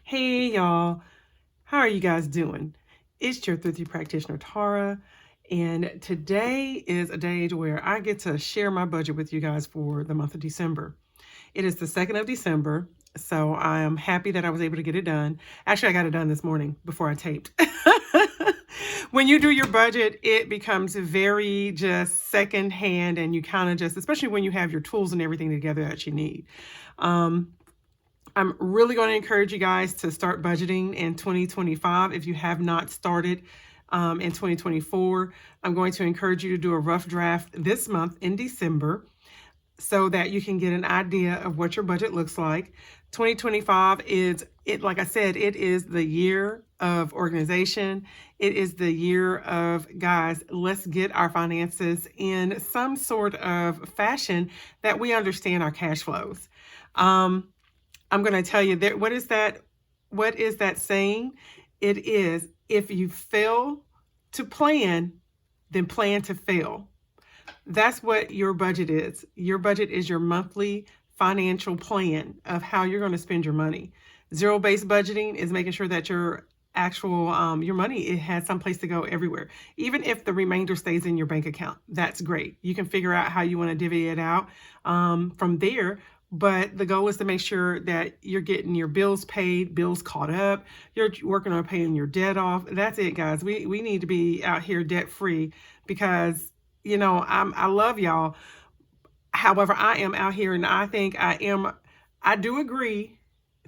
Hey y'all, how are you guys doing? It's your thrifty practitioner Tara, and today is a day where I get to share my budget with you guys for the month of December. It is the 2nd of December, so I am happy that I was able to get it done. Actually, I got it done this morning before I taped. When you do your budget, it becomes very just secondhand, and you kind of just, especially when you have your tools and everything together that you need. I'm really going to encourage you guys to start budgeting in 2025 if you have not started in 2024. I'm going to encourage you to do a rough draft this month in December so that you can get an idea of what your budget looks like. 2025 is, like I said, it is the year of organization. It is the year of, guys, let's get our finances in some sort of fashion that we understand our cash flows. I'm going to tell you that what is that saying? It is, if you fail to plan, then plan to fail. That's what your budget is. Your budget is your monthly financial plan of how you're going to spend your money. Zero-based budgeting is making sure that your your money, it has some place to go everywhere. Even if the remainder stays in your bank account, that's great. You can figure out how you want to divvy it out from there. But the goal is to make sure that you're getting your bills paid, bills caught up, you're working on paying your debt off. That's it, guys. We need to be out here debt free because, I love y'all. However, I am out here and I think I do agree,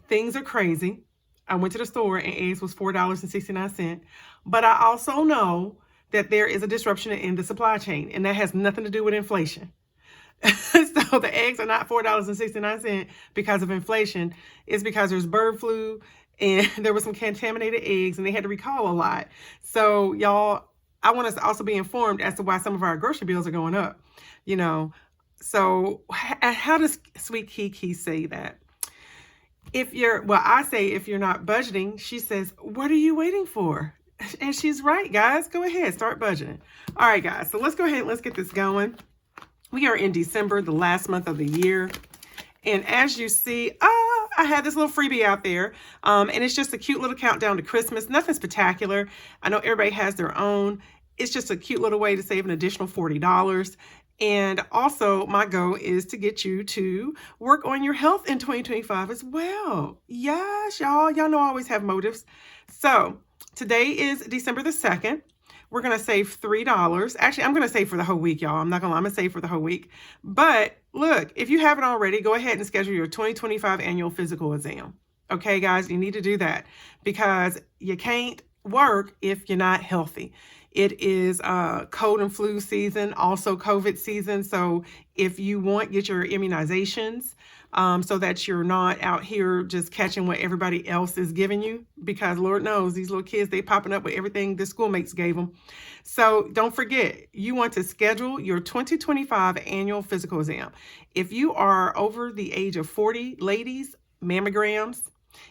things are crazy. I went to the store and eggs was $4.69. But I also know that there is a disruption in the supply chain, and that has nothing to do with inflation. So the eggs are not $4.69 because of inflation. It's because there's bird flu and there was some contaminated eggs and they had to recall a lot. So y'all, I want us to also be informed as to why some of our grocery bills are going up, So how does Sweet Kiki say that? I say if you're not budgeting, she says, what are you waiting for? And she's right, guys. Go ahead, start budgeting. All right, guys. So let's go ahead and let's get this going. We are in December, the last month of the year. And as you see, I had this little freebie out there. And it's just a cute little countdown to Christmas. Nothing spectacular. I know everybody has their own. It's just a cute little way to save an additional $40. And also, my goal is to get you to work on your health in 2025 as well. Yes, y'all. Y'all know I always have motives. So today is December the 2nd. We're going to save $3. Actually, I'm going to save for the whole week, y'all. I'm not going to lie. I'm going to save for the whole week. But look, if you haven't already, go ahead and schedule your 2025 annual physical exam. Okay, guys, you need to do that because you can't work if you're not healthy. It is cold and flu season, also COVID season. So if you want, get your immunizations so that you're not out here just catching what everybody else is giving you, because Lord knows these little kids, they popping up with everything the schoolmates gave them. So don't forget, you want to schedule your 2025 annual physical exam. If you are over the age of 40, ladies, mammograms.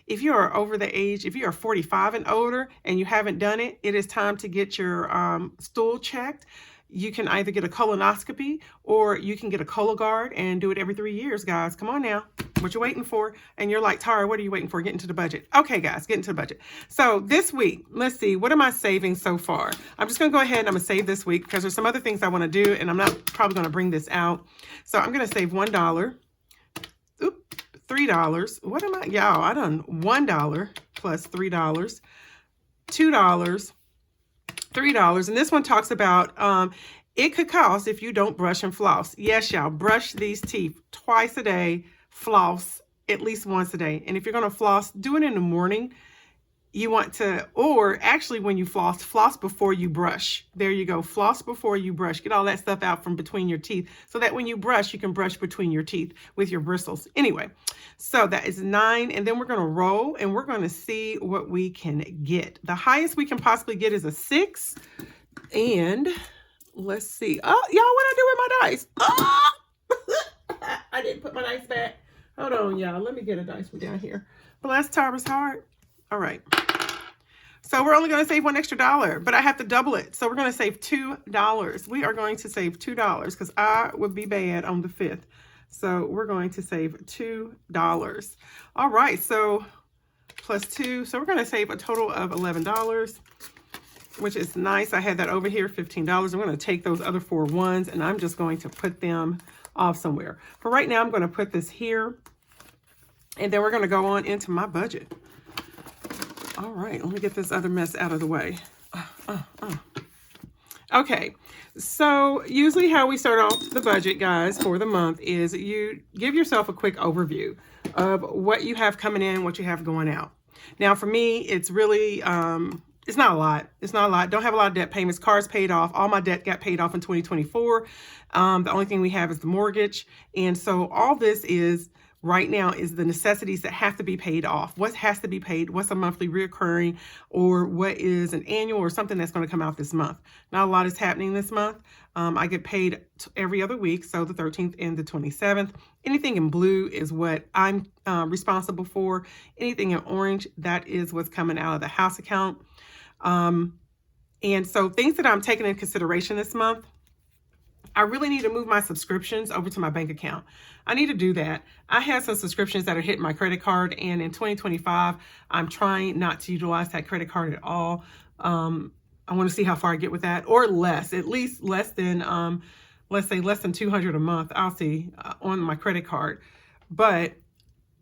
If you are over the age, if you are 45 and older and you haven't done it, it is time to get your stool checked. You can either get a colonoscopy or you can get a Cologuard and do it every 3 years, guys. Come on now. What you waiting for? And you're like, Tara, what are you waiting for? Get into the budget. Okay, guys, get into the budget. So this week, let's see, what am I saving so far? I'm just going to go ahead and I'm going to save this week because there's some other things I want to do and I'm not probably going to bring this out. So I'm going to save $1. $3. What am I? Y'all, I done $1 plus $3, $2, $3. And this one talks about it could cost if you don't brush and floss. Yes, y'all, brush these teeth twice a day, floss at least once a day. And if you're going to floss, do it in the morning. You want to, or actually when you floss, floss before you brush. There you go. Floss before you brush. Get all that stuff out from between your teeth so that when you brush, you can brush between your teeth with your bristles. Anyway, so that is 9. And then we're going to roll and we're going to see what we can get. The highest we can possibly get is a 6. And let's see. Oh, y'all, what I do with my dice? Oh! I didn't put my dice back. Hold on, y'all. Let me get a dice from down here. Bless Tara's heart. All right. So we're only going to save $1 extra, but I have to double it. So we're going to save $2. We are going to save $2 because I would be bad on the 5th. So we're going to save $2. All right. So plus 2. So we're going to save a total of $11, which is nice. I had that over here, $15. I'm going to take those other 4 ones and I'm just going to put them off somewhere. For right now, I'm going to put this here and then we're going to go on into my budget. All right, let me get this other mess out of the way. Okay, so usually how we start off the budget, guys, for the month is you give yourself a quick overview of what you have coming in, what you have going out. Now, for me, it's really, it's not a lot. It's not a lot. Don't have a lot of debt payments. Cars paid off. All my debt got paid off in 2024. The only thing we have is the mortgage. And so all this is right now is the necessities that have to be paid off. What has to be paid? What's a monthly reoccurring, or what is an annual, or something that's going to come out this month? Not a lot is happening this month. I get paid every other week, so the 13th and the 27th. Anything in blue is what I'm responsible for. Anything in orange, that is what's coming out of the house account. And so things that I'm taking into consideration this month, I really need to move my subscriptions over to my bank account. I need to do that. I have some subscriptions that are hitting my credit card, and in 2025, I'm trying not to utilize that credit card at all. I want to see how far I get with that, or less, at least less than, let's say less than $200 a month. I'll see on my credit card. But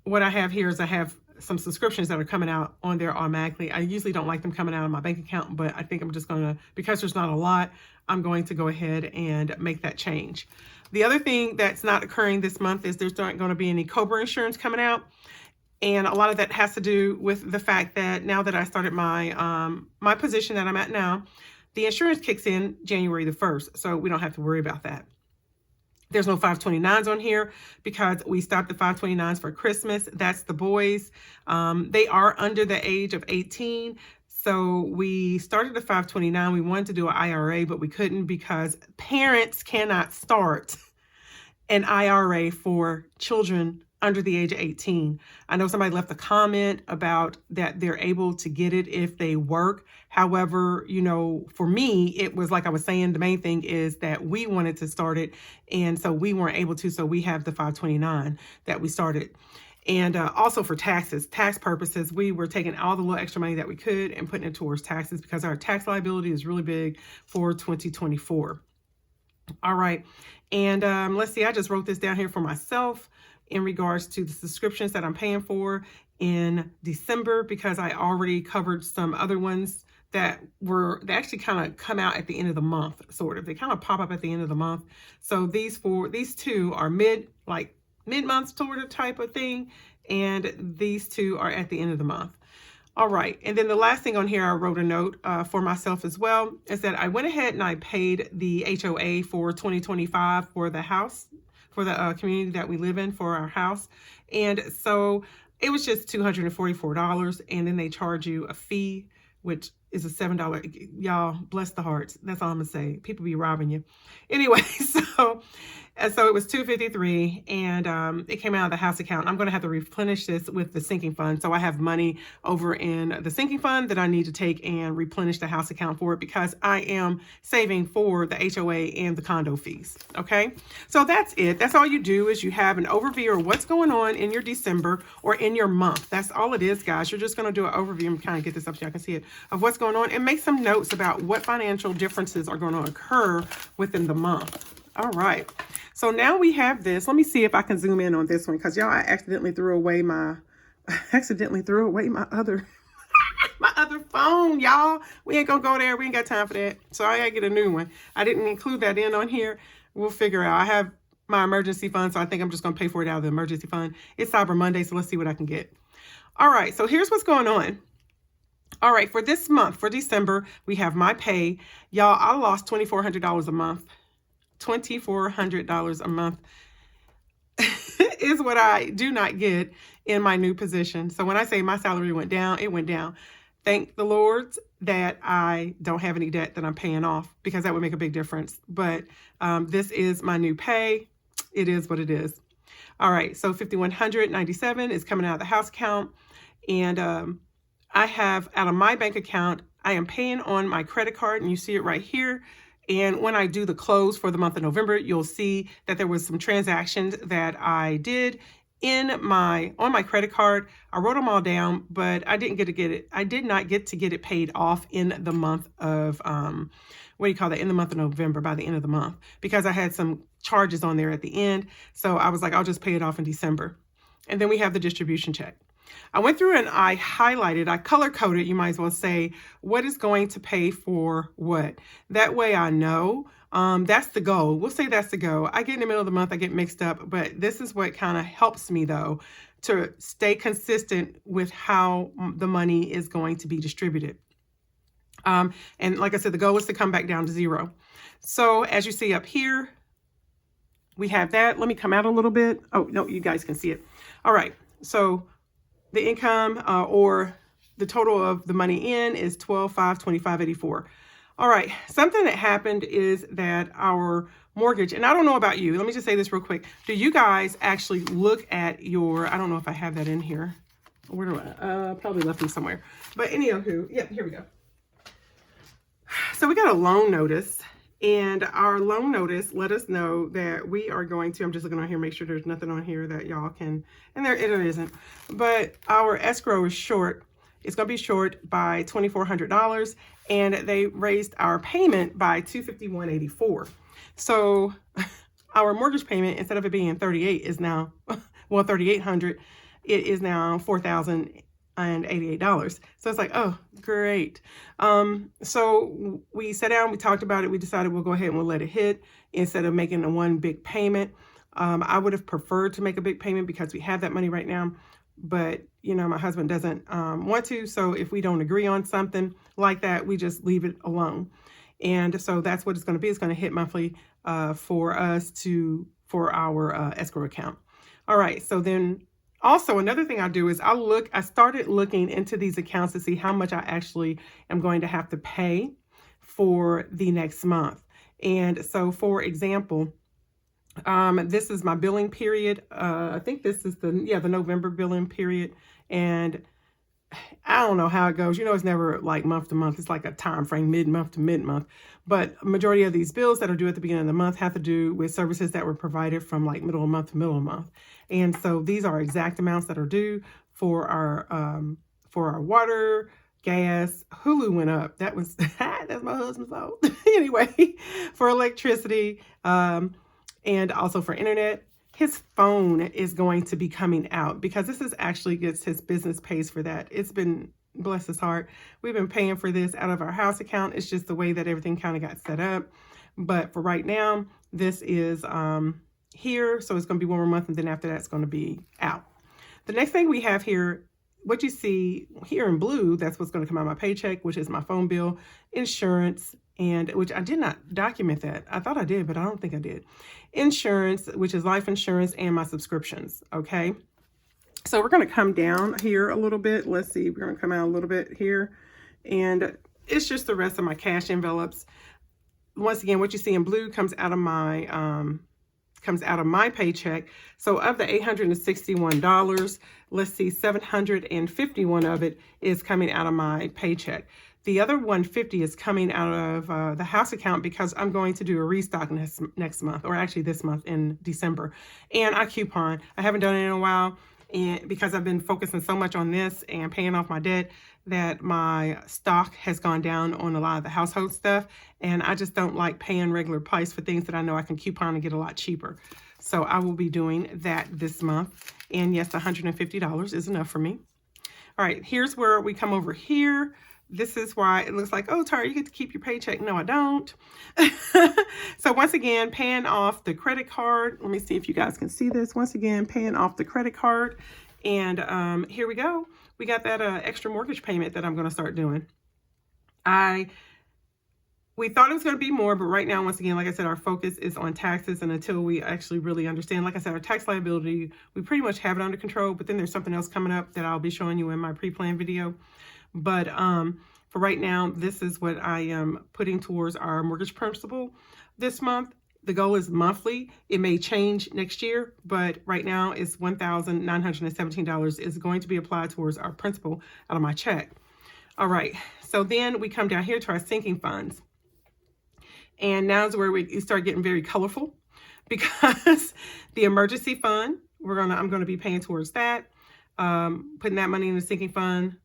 what I have here is I have some subscriptions that are coming out on there automatically. I usually don't like them coming out of my bank account, but I think I'm just going to, because there's not a lot, I'm going to go ahead and make that change. The other thing that's not occurring this month is there's not going to be any COBRA insurance coming out. And a lot of that has to do with the fact that now that I started my my position that I'm at now, the insurance kicks in January the 1st. So we don't have to worry about that. There's no 529s on here because we stopped the 529s for Christmas. That's the boys. They are under the age of 18. So we started the 529. We wanted to do an IRA, but we couldn't because parents cannot start an IRA for children under the age of 18. I know somebody left a comment about that they're able to get it if they work. However, you know, for me, it was like I was saying, the main thing is that we wanted to start it. And so we weren't able to. So we have the 529 that we started. And also for taxes, tax purposes, we were taking all the little extra money that we could and putting it towards taxes because our tax liability is really big for 2024. All right. And let's see, I just wrote this down here for myself in regards to the subscriptions that I'm paying for in December, because I already covered some other ones that actually kind of come out at the end of the month, sort of. They kind of pop up at the end of the month. So these two are mid-month sort of type of thing, and these two are at the end of the month. All right, and then the last thing on here, I wrote a note for myself as well, is that I went ahead and I paid the HOA for 2025 for the house, for the community that we live in, for our house. And so it was just $244, and then they charge you a fee, which is a $7. Y'all, bless the hearts. That's all I'm gonna say. People be robbing you. Anyway, so it was $253, and it came out of the house account. I'm going to have to replenish this with the sinking fund. So I have money over in the sinking fund that I need to take and replenish the house account for it, because I am saving for the HOA and the condo fees. Okay, so that's it. That's all you do, is you have an overview of what's going on in your December or in your month. That's all it is, guys. You're just going to do an overview and kind of get this up so y'all can see it, of what's going on, and make some notes about what financial differences are going to occur within the month. All right. So now we have this. Let me see if I can zoom in on this one, because y'all, I accidentally threw away my other my other phone, y'all. We ain't gonna go there. We ain't got time for that. So I gotta get a new one. I didn't include that in on here. We'll figure out. I have my emergency fund, so I think I'm just gonna pay for it out of the emergency fund. It's Cyber Monday, so let's see what I can get. All right, so here's what's going on. All right, for this month, for December, we have my pay. Y'all, I lost $2,400 a month. $2,400 a month is what I do not get in my new position. So when I say my salary went down, it went down. Thank the Lord that I don't have any debt that I'm paying off, because that would make a big difference. But this is my new pay. It is what it is. All right, so $5,197 is coming out of the house account. And I have, out of my bank account, I am paying on my credit card, and you see it right here. And when I do the close for the month of November, you'll see that there was some transactions that I did on my credit card. I wrote them all down, but I did not get to get it paid off in the month of, what do you call that? In the month of November, by the end of the month, because I had some charges on there at the end. So I was like, I'll just pay it off in December. And then we have the distribution check. I went through and I highlighted, I color coded, you might as well say, what is going to pay for what. That way I know. That's the goal. We'll say that's the goal. I get in the middle of the month, I get mixed up, but this is what kind of helps me though to stay consistent with how the money is going to be distributed. And like I said, the goal is to come back down to zero. So as you see up here, we have that. Let me come out a little bit. Oh, no, you guys can see it. All right. So the income or the total of the money in is $12,525.84. All right. Something that happened is that our mortgage, and I don't know about you. Let me just say this real quick. Do you guys actually look at your, I don't know if I have that in here. Where do I, probably left them somewhere. But anywho, yep, here we go. So we got a loan notice, and our loan notice let us know that we are going to, I'm just looking on here, make sure there's nothing on here that y'all can, and there it isn't, but our escrow is short. It's going to be short by $2,400, and they raised our payment by $251.84. So our mortgage payment, instead of it being $38, is now, well, $3,800, it is now $4,088. So it's like, oh, great. So we sat down, we talked about it. We decided we'll go ahead and we'll let it hit instead of making a one big payment. I would have preferred to make a big payment because we have that money right now, but you know, my husband doesn't want to. So if we don't agree on something like that, we just leave it alone. And so that's what it's going to be. It's going to hit monthly for our escrow account. All right. So then also, another thing I do is I started looking into these accounts to see how much I actually am going to have to pay for the next month. And so, for example, this is my billing period. I think this is the November billing period. And I don't know how it goes. You know, it's never like month to month. It's like a time frame, mid-month to mid-month. But majority of these bills that are due at the beginning of the month have to do with services that were provided from like middle of month to middle of month. And so these are exact amounts that are due for our water, gas. Hulu went up. That was that's my husband's fault. Anyway, for electricity, and also for internet. His phone is going to be coming out because this is actually gets his business pays for that. It's been, bless his heart, we've been paying for this out of our house account. It's just the way that everything kind of got set up. But for right now, this is here. So it's going to be one more month, and then after that, it's going to be out. The next thing we have here, what you see here in blue, that's what's going to come out of my paycheck, which is my phone bill, insurance, and which I did not document that. I thought I did, but I don't think I did. Insurance, which is life insurance, and my subscriptions. Okay. So we're going to come down here a little bit. Let's see. We're going to come out a little bit here. And it's just the rest of my cash envelopes. Once again, what you see in blue comes out of my paycheck. So of the $861, let's see, $751 of it is coming out of my paycheck. The other $150 is coming out of the house account because I'm going to do a restock next month, or actually this month in December. And I coupon. I haven't done it in a while, and because I've been focusing so much on this and paying off my debt that my stock has gone down on a lot of the household stuff. And I just don't like paying regular price for things that I know I can coupon and get a lot cheaper. So I will be doing that this month. And yes, $150 is enough for me. All right, here's where we come over here. This is why it looks like, oh, Tara, you get to keep your paycheck. No, I don't. So once again, paying off the credit card. Let me see if you guys can see this. Once again, paying off the credit card. And here we go. We got that extra mortgage payment that I'm going to start doing. We thought it was going to be more, but right now, once again, like I said, our focus is on taxes. And until we actually really understand, like I said, our tax liability, we pretty much have it under control. But then there's something else coming up that I'll be showing you in my pre-planned video. But for right now, this is what I am putting towards our mortgage principal this month. The goal is monthly. It may change next year, but right now it's $1,917 is going to be applied towards our principal out of my check. All right. So then we come down here to our sinking funds. And now is where we start getting very colorful because the emergency fund, I'm gonna be paying towards that, putting that money in the sinking fund.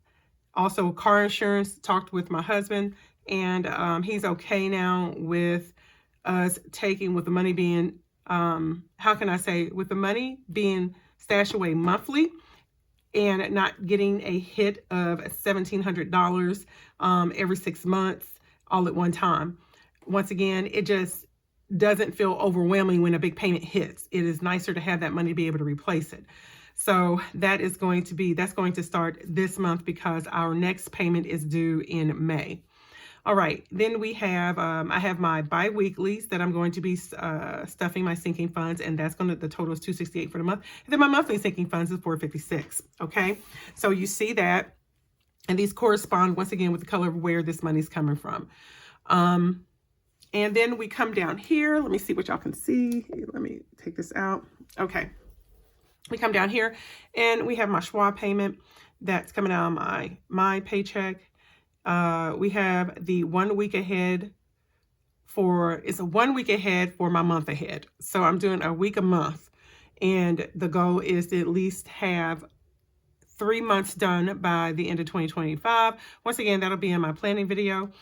Also, car insurance, talked with my husband, and he's okay now with us taking, with the money being, how can I say, with the money being stashed away monthly and not getting a hit of $1,700 every 6 months all at one time. Once again, it just doesn't feel overwhelming when a big payment hits. It is nicer to have that money to be able to replace it. So that's going to start this month because our next payment is due in May. All right, then we have, I have my bi-weeklies that I'm going to be stuffing my sinking funds, and that's going to, the total is $268 for the month. And then my monthly sinking funds is $456, okay? So you see that, and these correspond once again with the color of where this money's coming from. And then we come down here. Let me see what y'all can see. Let me take this out. Okay. We come down here and we have my Schwab payment that's coming out of my paycheck. We have the 1 week ahead it's a 1 week ahead for my month ahead. So I'm doing a week a month, and the goal is to at least have 3 months done by the end of 2025. Once again, that'll be in my planning video,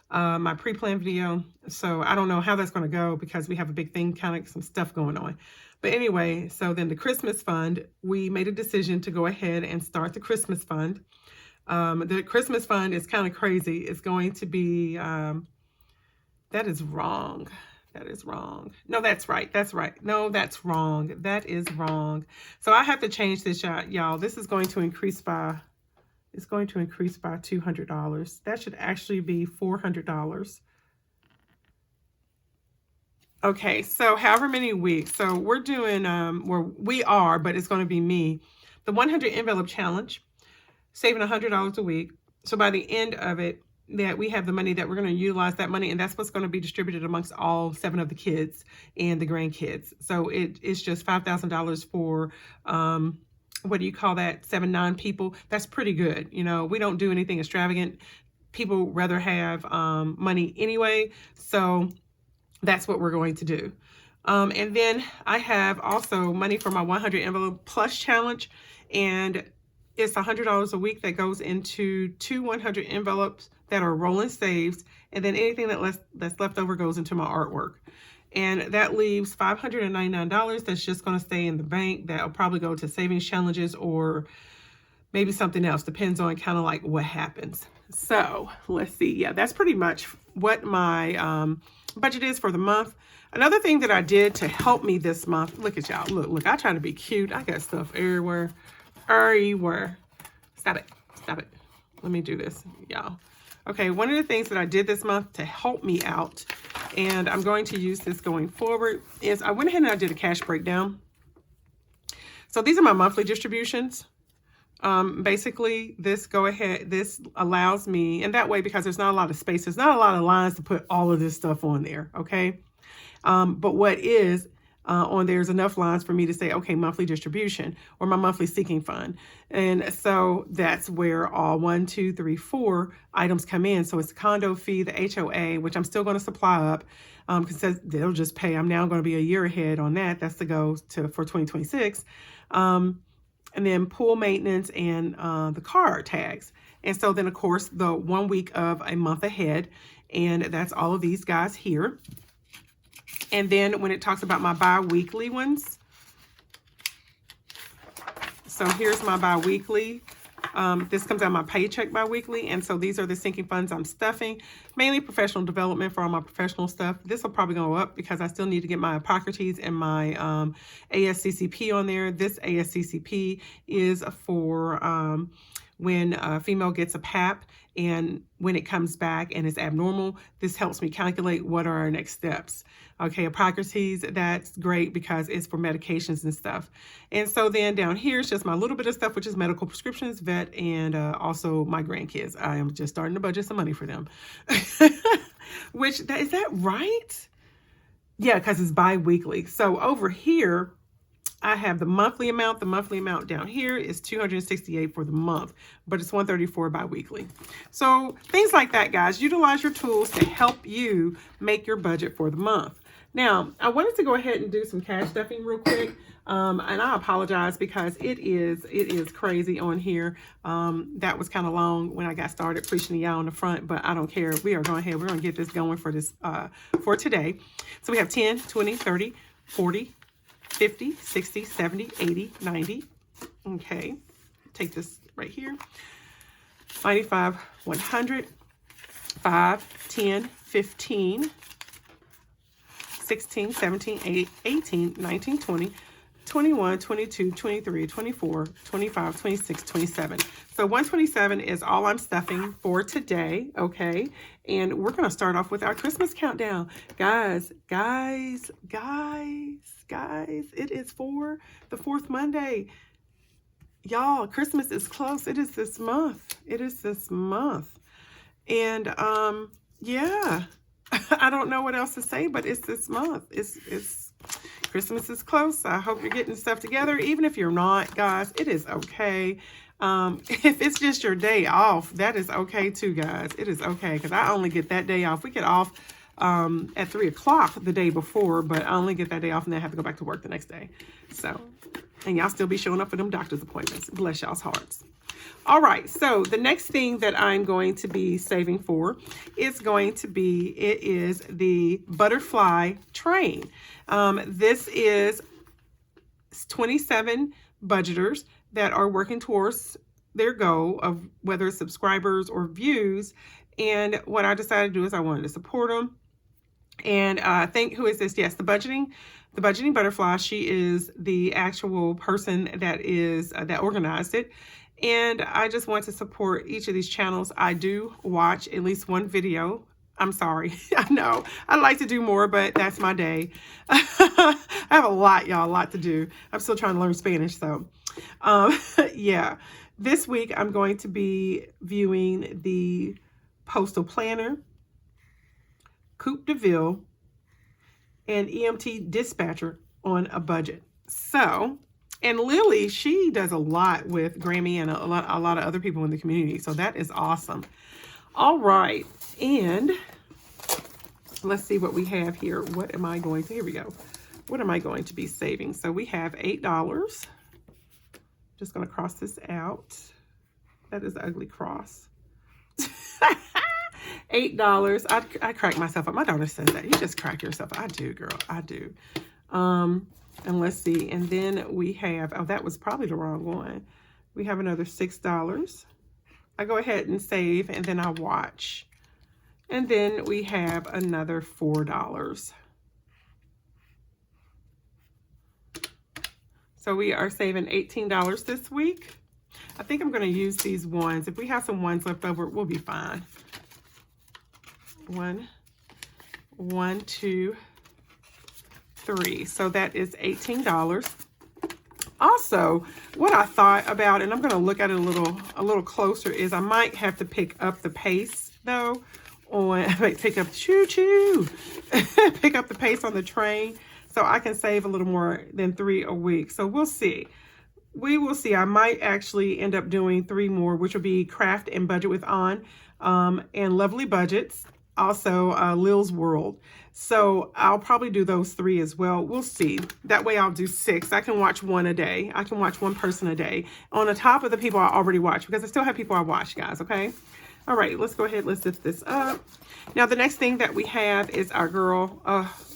my pre-plan video. So I don't know how that's going to go because we have a big thing, kind of some stuff going on. But anyway, so then the Christmas fund, we made a decision to go ahead and start the Christmas fund. The Christmas fund is kind of crazy. It's going to be, that is wrong. That is wrong. No, that's right. That's right. No, that's wrong. That is wrong. So I have to change this, y'all. This is going to increase by, it's going to increase by $200. That should actually be $400. Okay, so however many weeks. So we're doing, but it's going to be me. The 100 envelope challenge, saving $100 a week. So by the end of it, that we have the money that we're going to utilize that money, and that's what's going to be distributed amongst all 7 of the kids and the grandkids. So it's just $5,000 for, what do you call that? 7, 9 people. That's pretty good. You know, we don't do anything extravagant. People rather have money anyway. So that's what we're going to do. And then I have also money for my 100 envelope plus challenge, and it's $100 a week that goes into 2 100 envelopes that are rolling saves, and then anything that's left over goes into my artwork. And that leaves $599 that's just going to stay in the bank. That'll probably go to savings challenges or maybe something else. Depends on kind of like what happens. So let's see. Yeah, that's pretty much what my budget is for the month. Another thing that I did to help me this month, look at y'all. Look, I try to be cute. I got stuff everywhere. Stop it. Let me do this, y'all. Okay, one of the things that I did this month to help me out, and I'm going to use this going forward, is I went ahead and I did a cash breakdown. So these are my monthly distributions. Basically, this allows me, and that way, because there's not a lot of space, there's not a lot of lines to put all of this stuff on there, okay? But what is on there's enough lines for me to say, okay, monthly distribution or my monthly seeking fund. And so that's where all 1, 2, 3, 4 items come in. So it's the condo fee, the HOA, which I'm still going to supply up because they'll just pay. I'm now going to be a year ahead on that. That's the goal for 2026. And then pool maintenance and the car tags. And so then, of course, the 1 week of a month ahead. And that's all of these guys here. And then when it talks about my bi-weekly ones, so here's my bi-weekly. This comes out of my paycheck bi-weekly. And so these are the sinking funds I'm stuffing, mainly professional development for all my professional stuff. This will probably go up because I still need to get my Hippocrates and my ASCCP on there. This ASCCP is for when a female gets a PAP, and when it comes back and it's abnormal, this helps me calculate what are our next steps. Okay, Hippocrates, that's great because it's for medications and stuff. And so then down here is just my little bit of stuff, which is medical prescriptions, vet, and also my grandkids. I am just starting to budget some money for them. Is that right? Yeah, because it's bi-weekly. So over here, I have the monthly amount. The monthly amount down here is $268 for the month, but it's $134 bi-weekly. So things like that, guys. Utilize your tools to help you make your budget for the month. Now, I wanted to go ahead and do some cash stuffing real quick. And I apologize because it is crazy on here. That was kind of long when I got started preaching to y'all on the front, but I don't care. We are going ahead. We're going to get this going for this for today. So we have 10, 20, 30, 40, 50, 60, 70, 80, 90. Okay. Take this right here. 95, 100, 5, 10, 15, 16, 17, 18, 19, 20, 21, 22, 23, 24, 25, 26, 27. So 127 is all I'm stuffing for today, okay? And we're going to start off with our Christmas countdown. Guys, it is for the 4th Monday. Y'all, Christmas is close. It is this month. And, yeah. I don't know what else to say, but it's this month. It's Christmas is close. I hope you're getting stuff together. Even if you're not, guys, it is okay. If it's just your day off, that is okay too, guys. It is okay because I only get that day off. We get off at 3 o'clock the day before, but I only get that day off and then I have to go back to work the next day. So, and y'all still be showing up for them doctor's appointments. Bless y'all's hearts. All right, so the next thing that I'm going to be saving for is going to be, it is the butterfly train. This is 27 budgeters that are working towards their goal of whether it's subscribers or views. And what I decided to do is I wanted to support them. And I think, who is this? Yes, the budgeting butterfly. She is the actual person that is that organized it. And I just want to support each of these channels. I do watch at least one video. I'm sorry. I know I'd like to do more, but that's my day. I have a lot, y'all, a lot to do. I'm still trying to learn Spanish. So, yeah, this week I'm going to be viewing the Postal Planner, Coupe de Ville, and EMT Dispatcher on a budget. So, and Lily, she does a lot with Grammy and a lot of other people in the community. So that is awesome. All right. And let's see what we have here. What am I going to, here we go. What am I going to be saving? So we have $8. Just going to cross this out. That is an ugly cross. $8. I crack myself up. My daughter says that. You just crack yourself. I do, girl. I do. And let's see. And then we have, oh, that was probably the wrong one. We have another $6. I go ahead and save, and then I watch. And then we have another $4. So we are saving $18 this week. I think I'm going to use these ones. If we have some ones left over, we'll be fine. 1, 2, 3. So that is $18. Also, what I thought about, and I'm going to look at it a little closer, is I might have to pick up the pace though on pick up pick up the pace on the train so I can save a little more than 3 a week. So we'll see. We will see. I might actually end up doing 3 more, which will be Craft and Budget with On, and Lovely Budgets. Also, Lil's World. So I'll probably do those 3 as well. We'll see. That way I'll do 6. I can watch one a day. I can watch one person a day on the top of the people I already watch, because I still have people I watch, guys, okay? All right, let's go ahead. Let's lift this up. Now, the next thing that we have is our girl.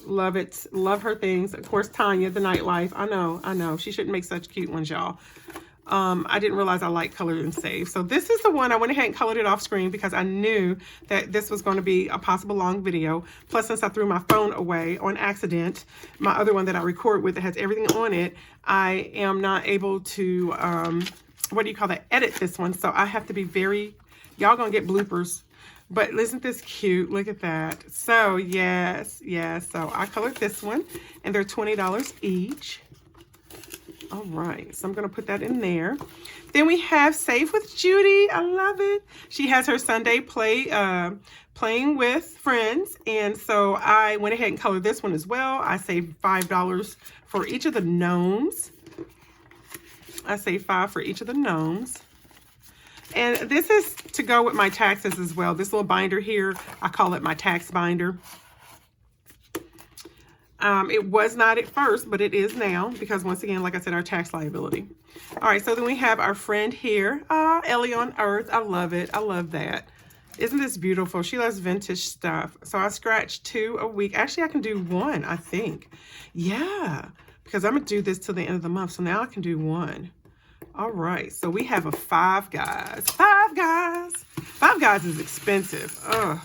Love it. Love her things. Of course, Tanya, the nightlife. I know. She shouldn't make such cute ones, y'all. I didn't realize I like colored and save. So this is the one I went ahead and colored it off screen because I knew that this was going to be a possible long video. Plus, since I threw my phone away on accident, my other one that I record with that has everything on it, I am not able to, edit this one. So I have to be very, y'all gonna get bloopers. But isn't this cute? Look at that. So yes. So I colored this one and they're $20 each. All right, so I'm going to put that in there. Then we have Save with Judy. I love it. She has her Sunday playing with friends. And so I went ahead and colored this one as well. I saved $5 for each of the gnomes. I saved $5 for each of the gnomes. And this is to go with my taxes as well. This little binder here, I call it my tax binder. It was not at first, but it is now because once again, like I said, our tax liability. All right, so then we have our friend here, Ellie on Earth. I love it. I love that. Isn't this beautiful? She loves vintage stuff. So I scratch 2 a week. Actually, I can do 1, I think. Yeah, because I'm going to do this till the end of the month. So now I can do 1. All right, so we have a Five Guys. Five Guys. Five Guys is expensive. Ugh.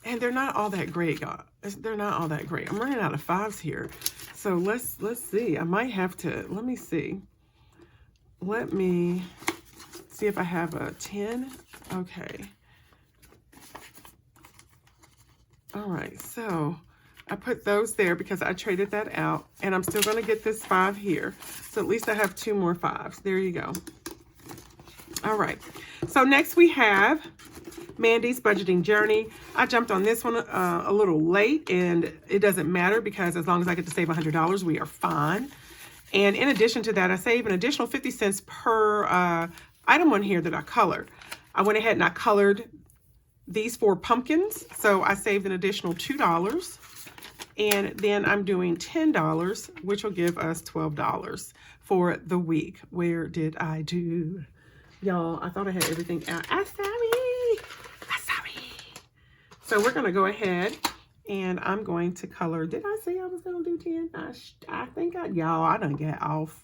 And they're not all that great, guys. They're not all that great. I'm running out of 5s here. So let's see. I might have to, let me see. Let me see if I have a 10. Okay. All right, so I put those there because I traded that out, and I'm still going to get this 5 here. So at least I have 2 more 5s. There you go. All right, so next we have Mandy's Budgeting Journey. I jumped on this one a little late, and it doesn't matter because as long as I get to save $100, we are fine. And in addition to that, I save an additional 50 cents per item on here that I color. I went ahead and I colored these 4 pumpkins, so I saved an additional $2. And then I'm doing $10, which will give us $12 for the week. Where did I do? Y'all, I thought I had everything out. I'm sorry. So we're going to go ahead and I'm going to color. Did I say I was going to do 10? I think y'all, I done got off.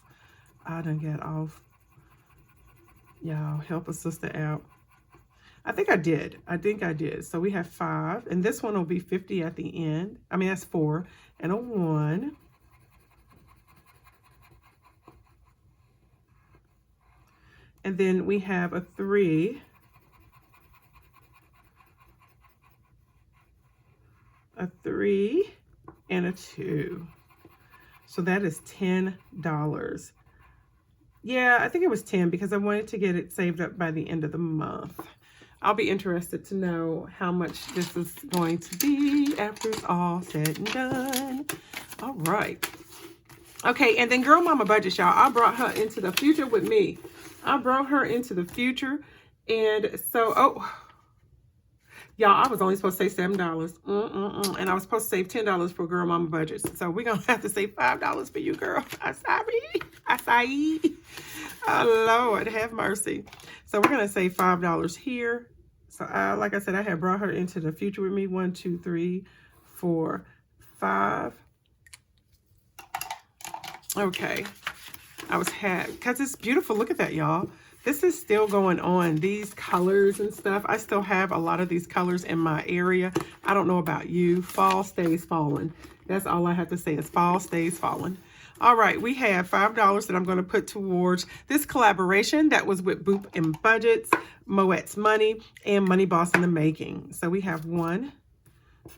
Y'all, help a sister out. I think I did. So we have 5, and this one will be 50 at the end. I mean, that's 4 and a 1. And then we have a 3, a 3, and a 2. So that is $10. Yeah, I think it was 10 because I wanted to get it saved up by the end of the month. I'll be interested to know how much this is going to be after it's all said and done. All right. Okay, and then Girl Mama Budget, y'all. I brought her into the future with me. I brought her into the future. And so, y'all, I was only supposed to say $7. And I was supposed to save $10 for Girl Mama Budget. So we're going to have to save $5 for you, girl. I'm sorry. Oh, Lord, have mercy. So we're going to save $5 here. So like I said, I had brought her into the future with me. 1, 2, 3, 4, 5. Okay. Because it's beautiful. Look at that, y'all. This is still going on. These colors and stuff. I still have a lot of these colors in my area. I don't know about you. Fall stays falling. That's all I have to say is fall stays falling. All right, we have $5 that I'm going to put towards this collaboration that was with Boop and Budgets, Moet's Money, and Money Boss in the Making. So we have 1,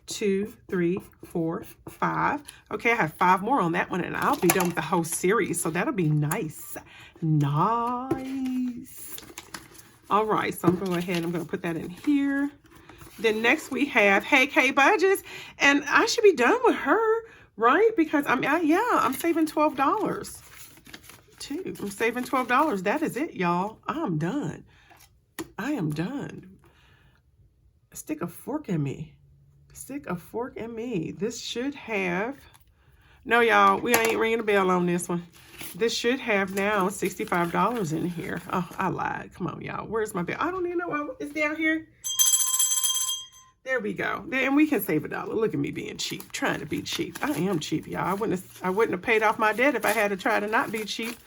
2, 3, 4, 5. Okay, I have 5 more on that one, and I'll be done with the whole series. So that'll be nice. Nice. All right, so I'm going to go ahead and I'm going to put that in here. Then next we have Hey K Budgets, and I should be done with her. Right? Because I'm saving $12 too. I'm saving $12. That is it, y'all. I'm done. I am done. Stick a fork in me. Stick a fork in me. This should have, no, y'all, we ain't ringing the bell on this one. This should have now $65 in here. Oh, I lied. Come on, y'all. Where's my bill? I don't even know. It's down here. There we go. And we can save $1. Look at me being cheap, trying to be cheap. I am cheap, y'all. I wouldn't have paid off my debt if I had to try to not be cheap.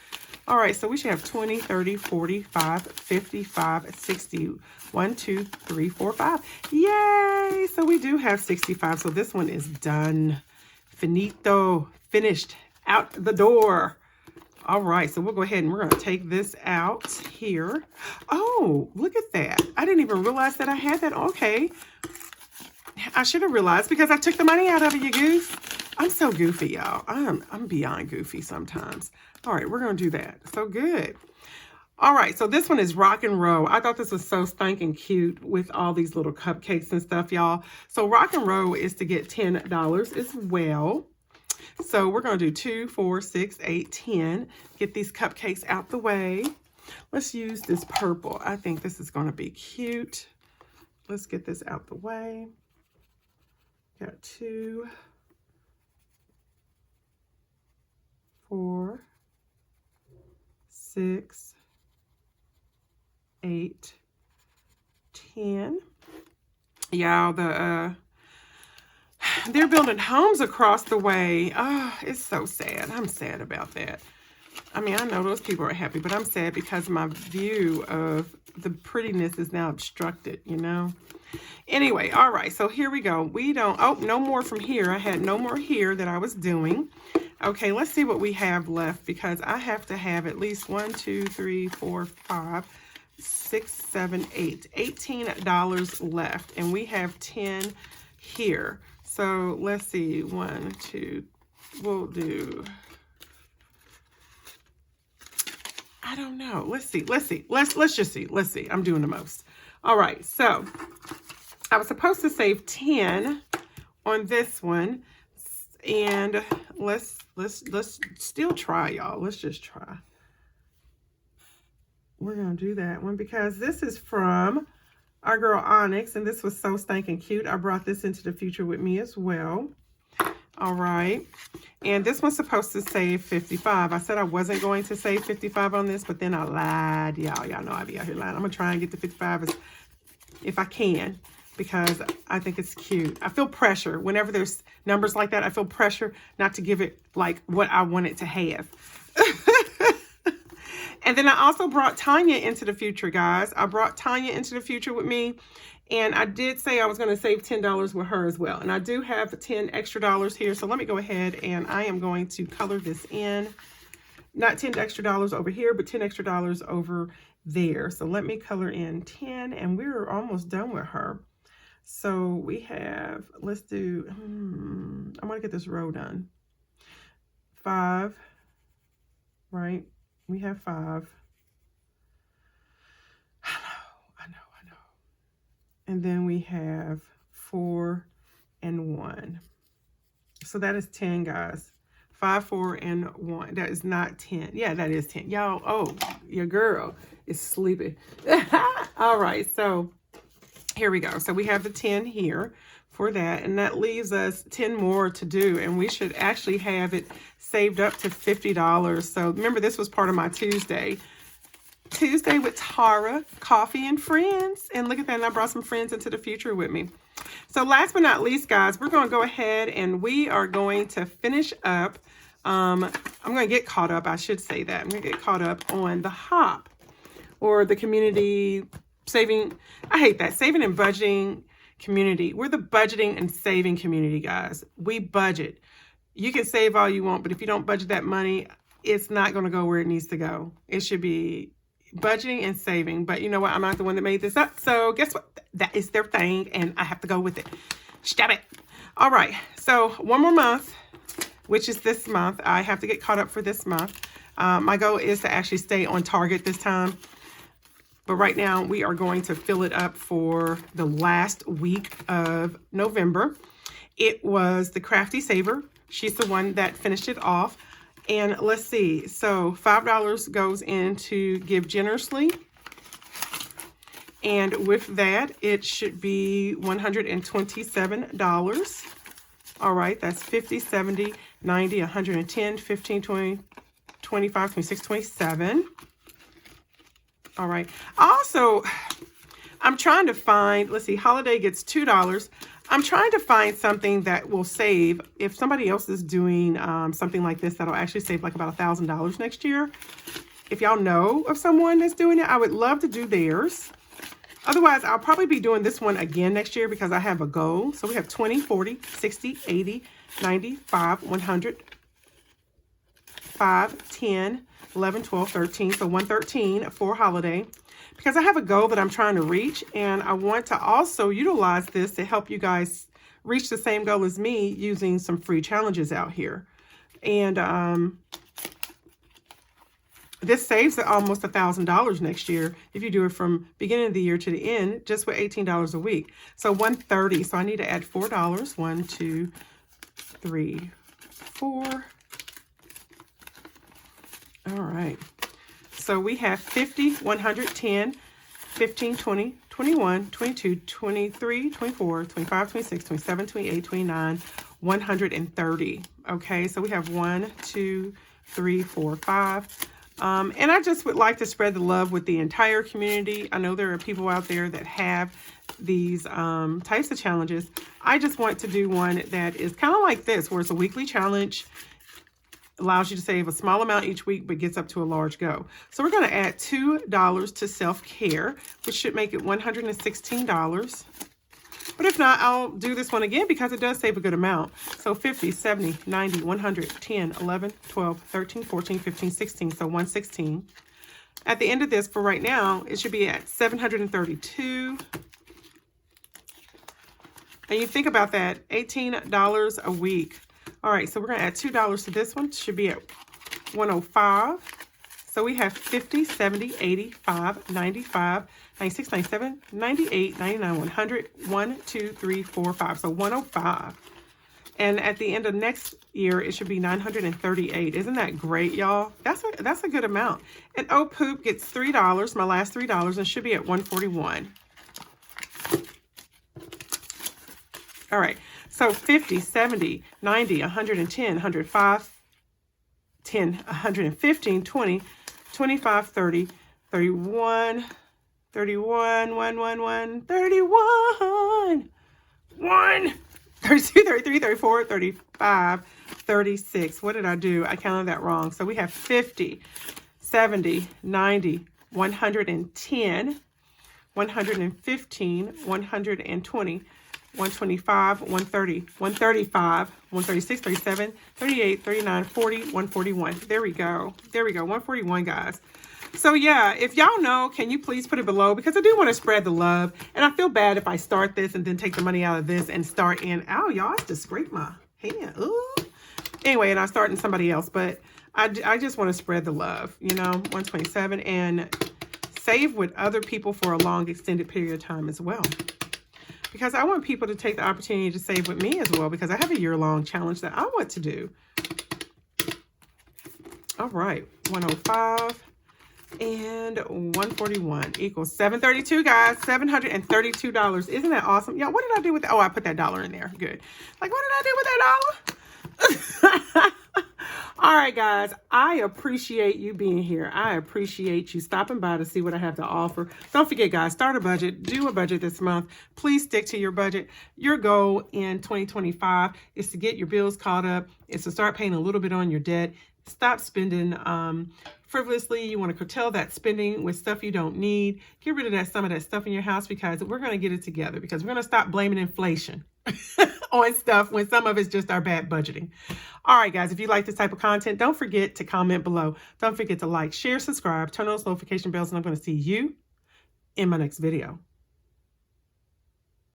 All right, so we should have 20, 30, 45, 55, 60. 1, 2, 3, 4, 5. Yay! So we do have 65. So this one is done. Finito. Finished. Out the door. All right, so we'll go ahead and we're going to take this out here. Oh, look at that. I didn't even realize that I had that. Okay. I should have realized because I took the money out of it, you goose. I'm so goofy, y'all. I'm beyond goofy sometimes. All right, we're going to do that. So good. All right, so this one is Rock and Roll. I thought this was so stinking cute with all these little cupcakes and stuff, y'all. So Rock and Roll is to get $10 as well. So we're going to do 2, 4, 6, 8, 10. Get these cupcakes out the way. Let's use this purple. I think this is going to be cute. Let's get this out the way. Got 2. 4, 6, 8, 10. Y'all, they're building homes across the way. Oh, it's so sad. I'm sad about that. I mean, I know those people are happy, but I'm sad because my view of the prettiness is now obstructed, you know? Anyway, all right, so here we go. We don't, oh, no more from here. I had no more here that I was doing. Okay, let's see what we have left, because I have to have at least 1, 2, 3, 4, 5, 6, 7, 8. $18 left, and we have 10 here. So let's see, 1, 2, we'll do, I don't know. Let's see. Let's just see. Let's see. I'm doing the most. All right, so I was supposed to save 10 on this one, and let's still try, y'all. Let's just try. We're gonna do that one because this is from our girl Onyx, and this was so stinking cute. I brought this into the future with me as well. All right, and this one's supposed to save 55. I said I wasn't going to save 55 on this, but then I lied. Y'all know I be out here lying. I'm gonna try and get to 55 if I can, because I think it's cute. I feel pressure whenever there's numbers like that. I feel pressure not to give it like what I want it to have. And then I also brought Tanya into the future, guys. I brought Tanya into the future with me. And I did say I was going to save $10 with her as well. And I do have 10 extra dollars here. So let me go ahead and I am going to color this in. Not 10 extra dollars over here, but 10 extra dollars over there. So let me color in 10, and we're almost done with her. So we have, let's do, I'm going to get this row done. 5, right? We have 5. I know. And then we have 4 and 1. So that is 10, guys. 5, 4, and 1. That is not 10. Yeah, that is 10. Y'all, oh, your girl is sleeping. All right, so here we go. So we have the 10 here for that, and that leaves us 10 more to do, and we should actually have it saved up to $50. So remember, this was part of my Tuesday with Tara, Coffee and Friends. And look at that, and I brought some friends into the future with me. So last but not least, guys, we're going to go ahead and we are going to finish up. I'm going to get caught up. I should say that. I'm going to get caught up on the HOP, or the community saving. I hate that. Saving and budgeting community. We're the budgeting and saving community, guys. We budget. You can save all you want, but if you don't budget that money, it's not going to go where it needs to go. It should be budgeting and saving. But you know what? I'm not the one that made this up. So guess what? That is their thing, and I have to go with it. Stop it. All right. So one more month, which is this month. I have to get caught up for this month. My goal is to actually stay on target this time. But right now, we are going to fill it up for the last week of November. It was the Crafty Saver. She's the one that finished it off. And let's see. So $5 goes into Give Generously. And with that, it should be $127. All right, that's 50, 70, 90, 110, 15, 20, 25, 26, 27. All right. Also, I'm trying to find, let's see, Holiday gets $2. I'm trying to find something that will save. If somebody else is doing something like this, that'll actually save like about $1,000 next year. If y'all know of someone that's doing it, I would love to do theirs. Otherwise, I'll probably be doing this one again next year because I have a goal. So we have 20, 40, 60, 80, 95, 100, 5, 10, 11, 12, 13. So 113 for Holiday. Because I have a goal that I'm trying to reach, and I want to also utilize this to help you guys reach the same goal as me using some free challenges out here. And this saves almost $1,000 next year if you do it from beginning of the year to the end, just with $18 a week. So 130. So I need to add $4. 1, 2, 3, 4. All right. So we have 50, 110, 15, 20, 21, 22, 23, 24, 25, 26, 27, 28, 29, 130. Okay, so we have 1, 2, 3, 4, 5. And I just would like to spread the love with the entire community. I know there are people out there that have these types of challenges. I just want to do one that is kind of like this, where it's a weekly challenge, allows you to save a small amount each week, but gets up to a large go. So we're going to add $2 to self-care, which should make it $116. But if not, I'll do this one again because it does save a good amount. So 50, 70, 90, 100, 10, 11, 12, 13, 14, 15, 16. So 116. At the end of this, for right now, it should be at 732. And you think about that, $18 a week. All right, so we're going to add $2 to this one. Should be at 105. So we have 50, 70, 85, 95, 96, 97, 98, 99, 100, 1, 2, 3, 4, 5. So 105. And at the end of next year, it should be 938. Isn't that great, y'all? That's a good amount. And Oh Poop gets $3, my last $3, and should be at 141. All right, so 50, 70, 90, 110, 105, 10, 115, 20, 25, 30, 31, 31, 1, 1, 1, 31, 1, 32, 33, 34, 35, 36. What did I do? I counted that wrong. So we have 50, 70, 90, 110, 115, 120, 125, 130, 135, 136, 37, 38, 39, 40, 141. There we go. There we go. 141, guys. So yeah, if y'all know, can you please put it below? Because I do want to spread the love. And I feel bad if I start this and then take the money out of this and start in, ow, y'all, I just scraped my hand. Ooh. Anyway, and I start in somebody else. But I just want to spread the love, you know, 127, and save with other people for a long extended period of time as well. Because I want people to take the opportunity to save with me as well, because I have a year-long challenge that I want to do. All right, 105 and 141 equals 732, guys. $732. Isn't that awesome? Yeah, what did I do with that? Oh, I put that dollar in there. Good. Like, what did I do with that dollar? All right, guys, I appreciate you being here. I appreciate you stopping by to see what I have to offer. Don't forget, guys, start a budget. Do a budget this month. Please stick to your budget. Your goal in 2025 is to get your bills caught up. It's to start paying a little bit on your debt. Stop spending frivolously. You want to curtail that spending with stuff you don't need. Get rid of some of that stuff in your house, because we're going to get it together, because we're going to stop blaming inflation on stuff when some of it's just our bad budgeting. All right, guys, if you like this type of content, don't forget to comment below. Don't forget to like, share, subscribe, turn on those notification bells, and I'm going to see you in my next video.